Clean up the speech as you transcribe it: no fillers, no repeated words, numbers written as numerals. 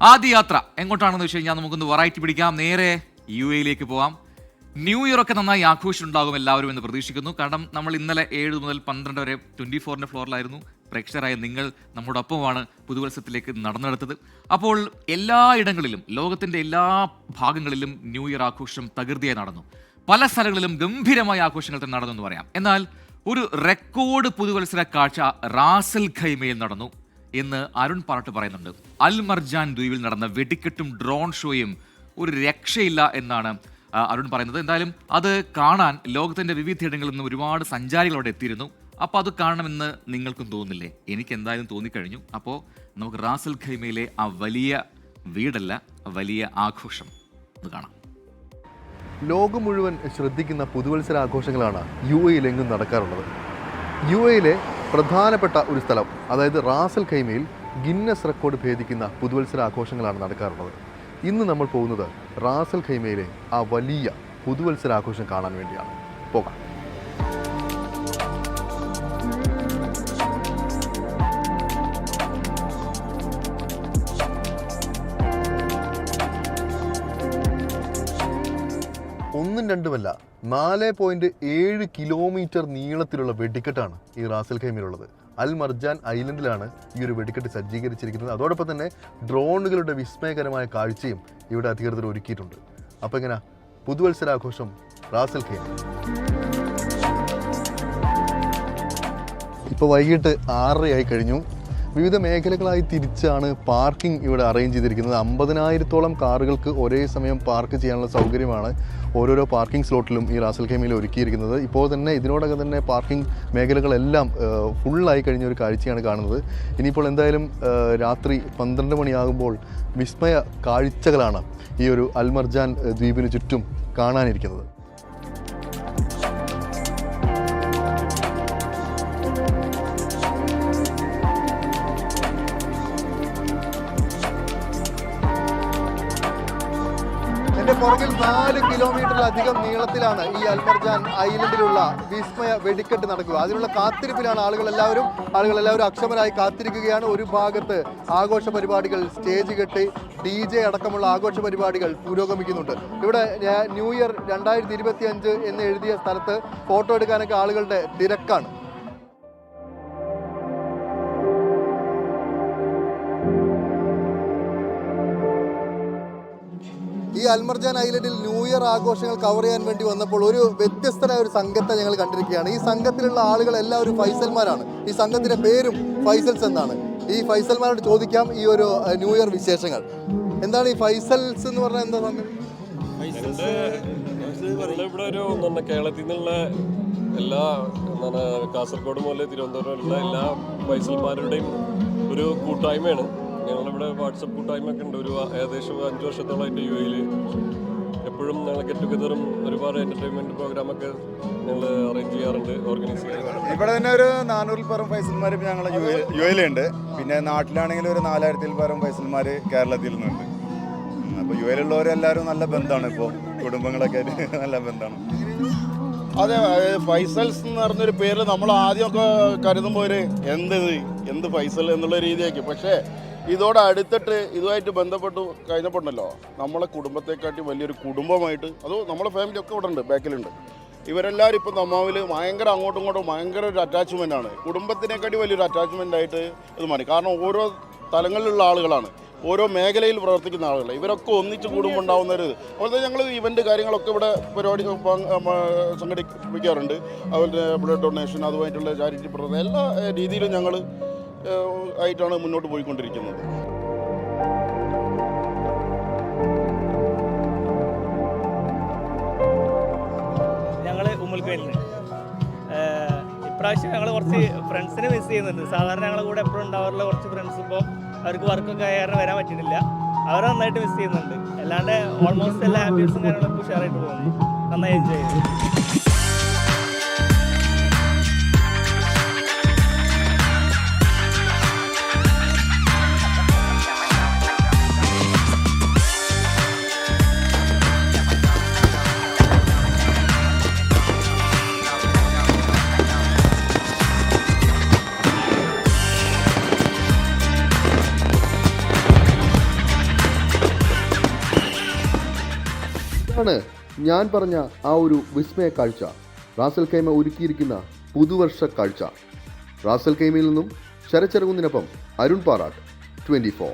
ആദ്യ യാത്ര എങ്ങോട്ടാണെന്ന് വെച്ച് കഴിഞ്ഞാൽ നമുക്കൊന്ന് വെറൈറ്റി പിടിക്കാം. നേരെ UAE പോവാം. ന്യൂ ഇയർ ഒക്കെ നന്നായി ആഘോഷിച്ചുണ്ടാകും എല്ലാവരും എന്ന് പ്രതീക്ഷിക്കുന്നു. കാരണം നമ്മൾ ഇന്നലെ 7 മുതൽ 12 വരെ 24ന്റെ ഫ്ലോറിലായിരുന്നു. പ്രേക്ഷകരായ നിങ്ങൾ നമ്മോടൊപ്പമാണ് പുതുവത്സരത്തിലേക്ക് നടന്നെടുത്തത്. അപ്പോൾ എല്ലായിടങ്ങളിലും ലോകത്തിൻ്റെ എല്ലാ ഭാഗങ്ങളിലും ന്യൂ ഇയർ ആഘോഷം തകൃതിയായി നടന്നു. പല സ്ഥലങ്ങളിലും ഗംഭീരമായ ആഘോഷങ്ങൾ തന്നെ നടന്നു എന്ന് പറയാം. എന്നാൽ ഒരു റെക്കോർഡ് പുതുവത്സര കാഴ്ച റാസൽ ഖൈമയിൽ നടന്നു എന്ന് അരുൺ പാറട്ട് പറയുന്നുണ്ട്. അൽ മർജാൻ ദ്വീപിൽ നടന്ന വെടിക്കെട്ടും ഡ്രോൺ ഷോയും ഒരു രക്ഷയില്ല എന്നാണ് അരുൺ പറയുന്നത്. എന്തായാലും അത് കാണാൻ ലോകത്തിൻ്റെ വിവിധയിടങ്ങളിൽ നിന്ന് ഒരുപാട് സഞ്ചാരികൾ അവിടെ എത്തിയിരുന്നു. അപ്പോൾ അത് കാണണമെന്ന് നിങ്ങൾക്കും തോന്നില്ലേ? എനിക്ക് എന്തായാലും തോന്നിക്കഴിഞ്ഞു. അപ്പോൾ നമുക്ക് റാസൽ ഖൈമയിലെ ആ വലിയ വീടല്ല, വലിയ ആഘോഷം ഒന്ന് കാണാം. ലോകം മുഴുവൻ ശ്രദ്ധിക്കുന്ന പുതുവത്സര ആഘോഷങ്ങളാണ് UAE-ലെങ്ങും നടക്കാറുള്ളത്. UAE-ലെ പ്രധാനപ്പെട്ട ഒരു സ്ഥലം, അതായത് റാസൽ ഖൈമയിൽ ഗിന്നസ് റെക്കോർഡ് ഭേദിക്കുന്ന പുതുവത്സര ആഘോഷങ്ങളാണ് നടക്കാറുള്ളത്. ഇന്ന് നമ്മൾ പോകുന്നത് റാസൽ ഖൈമയിലെ ആ വലിയ പുതുവത്സര ആഘോഷം കാണാൻ വേണ്ടിയാണ്. പോകാം. ഒന്നും രണ്ടുമല്ല, 4.7 കിലോമീറ്റർ നീളത്തിലുള്ള വെടിക്കെട്ടാണ് ഈ റാസൽ ഖൈമയിലുള്ളത്. അൽ മർജാൻ ഐലൻഡിലാണ് ഈ ഒരു വെടിക്കെട്ട് സജ്ജീകരിച്ചിരിക്കുന്നത്. അതോടൊപ്പം തന്നെ ഡ്രോണുകളുടെ വിസ്മയകരമായ കാഴ്ചയും ഇവിടെ അധികൃതർ ഒരുക്കിയിട്ടുണ്ട്. അപ്പോൾ എങ്ങനെ പുതുവത്സരാഘോഷം റാസൽ ഖൈമ. ഇപ്പോൾ വൈകിട്ട് 6:30 കഴിഞ്ഞു. വിവിധ മേഖലകളായി തിരിച്ചാണ് പാർക്കിംഗ് ഇവിടെ അറേഞ്ച് ചെയ്തിരിക്കുന്നത്. 50,000-ഓളം കാറുകൾക്ക് ഒരേ സമയം പാർക്ക് ചെയ്യാനുള്ള സൗകര്യമാണ് ഓരോരോ പാർക്കിംഗ് സ്ലോട്ടിലും ഈ റാസൽ ഖൈമയിൽ ഒരുക്കിയിരിക്കുന്നത്. ഇപ്പോൾ തന്നെ ഇതിനോടകം തന്നെ പാർക്കിംഗ് മേഖലകളെല്ലാം ഫുള്ളായി കഴിഞ്ഞ ഒരു കാഴ്ചയാണ് കാണുന്നത്. ഇനിയിപ്പോൾ എന്തായാലും രാത്രി 12 മണിയാകുമ്പോൾ വിസ്മയ കാഴ്ചകളാണ് ഈ ഒരു അൽ മർജാൻ ദ്വീപിന് ചുറ്റും കാണാനിരിക്കുന്നത്. എൻ്റെ പുറകിൽ 4 കിലോമീറ്ററിലധികം നീളത്തിലാണ് ഈ അൽ മർജാൻ ഐലൻഡിലുള്ള വിസ്മയ വെടിക്കെട്ട് നടക്കുക. അതിനുള്ള കാത്തിരിപ്പിലാണ് ആളുകളെല്ലാവരും അക്ഷമരായി കാത്തിരിക്കുകയാണ്. ഒരു ഭാഗത്ത് ആഘോഷ പരിപാടികൾ, സ്റ്റേജ് കെട്ടി DJ അടക്കമുള്ള ആഘോഷ പരിപാടികൾ പുരോഗമിക്കുന്നുണ്ട്. ഇവിടെ ന്യൂ ഇയർ 2025 എന്ന് എഴുതിയ സ്ഥലത്ത് ഫോട്ടോ എടുക്കാനൊക്കെ ആളുകളുടെ തിരക്കാണ്. ഈ അൽ മർജാൻ ഐലൻഡിൽ ന്യൂ ഇയർ ആഘോഷങ്ങൾ കവർ ചെയ്യാൻ വേണ്ടി വന്നപ്പോൾ ഒരു വ്യത്യസ്തമായ ഒരു സംഘത്തെ ഞങ്ങൾ കണ്ടിരിക്കുകയാണ്. ഈ സംഘത്തിലുള്ള ആളുകൾ എല്ലാവരും ഫൈസൽമാരാണ്. ഈ സംഘത്തിന്റെ പേരും ഫൈസൽസ് എന്നാണ്. ഈ ഫൈസൽമാരോട് ചോദിക്കാം ഈ ഒരു ന്യൂ ഇയർ വിശേഷങ്ങൾ. എന്താണ് ഈ ഫൈസൽസ് എന്ന് പറഞ്ഞാൽ? എന്താ സംഘം? ഇവിടെ ഒരു കേരളത്തിൽ നിന്നുള്ള എല്ലാ കാസർഗോഡ് മുതൽ തിരുവനന്തപുരമുള്ള എല്ലാ ഫൈസൽമാരുടെയും ഒരു കൂട്ടായ്മയാണ്. ഞങ്ങളിവിടെ വാട്സപ്പ് കൂട്ടായ്മയൊക്കെ ഉണ്ട്. ഏകദേശം 5 വർഷത്തോളമായിട്ട് UAE എപ്പോഴും ഞങ്ങൾ ഗെറ്റ് ടുഗദറും ഒരുപാട് എൻ്റർടൈൻമെൻറ്റ് പ്രോഗ്രാമൊക്കെ ഞങ്ങൾ അറേഞ്ച് ചെയ്യാറുണ്ട്, ഓർഗനൈസ് ചെയ്യാറുണ്ട്. ഇവിടെ തന്നെ ഒരു 400-ൽ പരം ഫൈസൽമാർ ഇപ്പോൾ ഞങ്ങൾ UAE-ലുണ്ട്. പിന്നെ നാട്ടിലാണെങ്കിൽ ഒരു 4000-ൽ പരം ഫൈസൽമാർ കേരളത്തിൽ നിന്നുണ്ട്. അപ്പോൾ UAE-ലുള്ളവരെല്ലാവരും നല്ല ബന്ധമാണ്. ഇപ്പോൾ കുടുംബങ്ങളൊക്കെ ആയിട്ട് നല്ല ബന്ധമാണ്. അതെ, ഫൈസൽസ് എന്ന് പറഞ്ഞൊരു പേര് നമ്മൾ ആദ്യമൊക്കെ കരുതുമ്പോൾ ഒരു എന്ത് ഫൈസൽ എന്നുള്ള രീതിയായിരിക്കും. പക്ഷേ ഇതോടെ അടുത്തിട്ട് ഇതുമായിട്ട് ബന്ധപ്പെട്ട് കഴിഞ്ഞപ്പോണ്ടല്ലോ നമ്മളെ കുടുംബത്തെക്കാട്ടി വലിയൊരു കുടുംബമായിട്ട്, അതോ നമ്മളെ ഫാമിലി ഒക്കെ ഇവിടെ ഉണ്ട്, ബാക്കിലുണ്ട്. ഇവരെല്ലാവരും ഇപ്പം നമ്മാവിൽ ഭയങ്കര അങ്ങോട്ടും ഇങ്ങോട്ടും ഭയങ്കര ഒരു അറ്റാച്ച്മെൻ്റ് ആണ്. കുടുംബത്തിനെക്കാട്ടി വലിയൊരു അറ്റാച്ച്മെൻ്റ് ആയിട്ട് ഇത് മാറി. കാരണം ഓരോ തലങ്ങളിലുള്ള ആളുകളാണ്, ഓരോ മേഖലയിൽ പ്രവർത്തിക്കുന്ന ആളുകൾ. ഇവരൊക്കെ ഒന്നിച്ച് കൂടുമ്പോൾ ഉണ്ടാകുന്ന ഒരു അതുപോലെ ഞങ്ങൾ ഇവൻ്റ് കാര്യങ്ങളൊക്കെ ഇവിടെ പരിപാടി സംഘടിപ്പിക്കാറുണ്ട്. അതുപോലെ ഇവിടെ ഡൊണേഷൻ, അതുമായിട്ടുള്ള ചാരിറ്റി പ്രവർത്തനം എല്ലാ രീതിയിലും ഞങ്ങൾ ആയിട്ടാണ് മുന്നോട്ട് പോയിക്കൊണ്ടിരിക്കുന്നത്. ഞങ്ങൾ ഉമ്മൽക്കോയിലുണ്ട്. ഇപ്രാവശ്യം ഞങ്ങൾ കുറച്ച് ഫ്രണ്ട്സിനെ മിസ് ചെയ്യുന്നുണ്ട്. സാധാരണ ഞങ്ങളുടെ കൂടെ എപ്പോഴും ഉണ്ടാവാറുള്ള കുറച്ച് ഫ്രണ്ട്സ് ഇപ്പോൾ അവർക്ക് വർക്കൊക്കെ കാരണം വരാൻ പറ്റുന്നില്ല. അവരെ നന്നായിട്ട് മിസ് ചെയ്യുന്നുണ്ട്. അല്ലാണ്ട് ഓൾമോസ്റ്റ് എല്ലാ ഹാപ്പിനെസ്സും കാര്യങ്ങളൊക്കെ ഉഷാറായിട്ട് പോകുന്നു. നന്നായി എൻജോയ് ചെയ്തു. ഇതാണ് ഞാൻ പറഞ്ഞ ആ ഒരു വിസ്മയ കാഴ്ച, റാസൽ ഖൈമ ഒരുക്കിയിരിക്കുന്ന പുതുവർഷ കാഴ്ച. റാസൽ ഖൈമയിൽ നിന്നും ശരചെറുകുന്നിനൊപ്പം അരുൺ പാറാട്ട്, 24.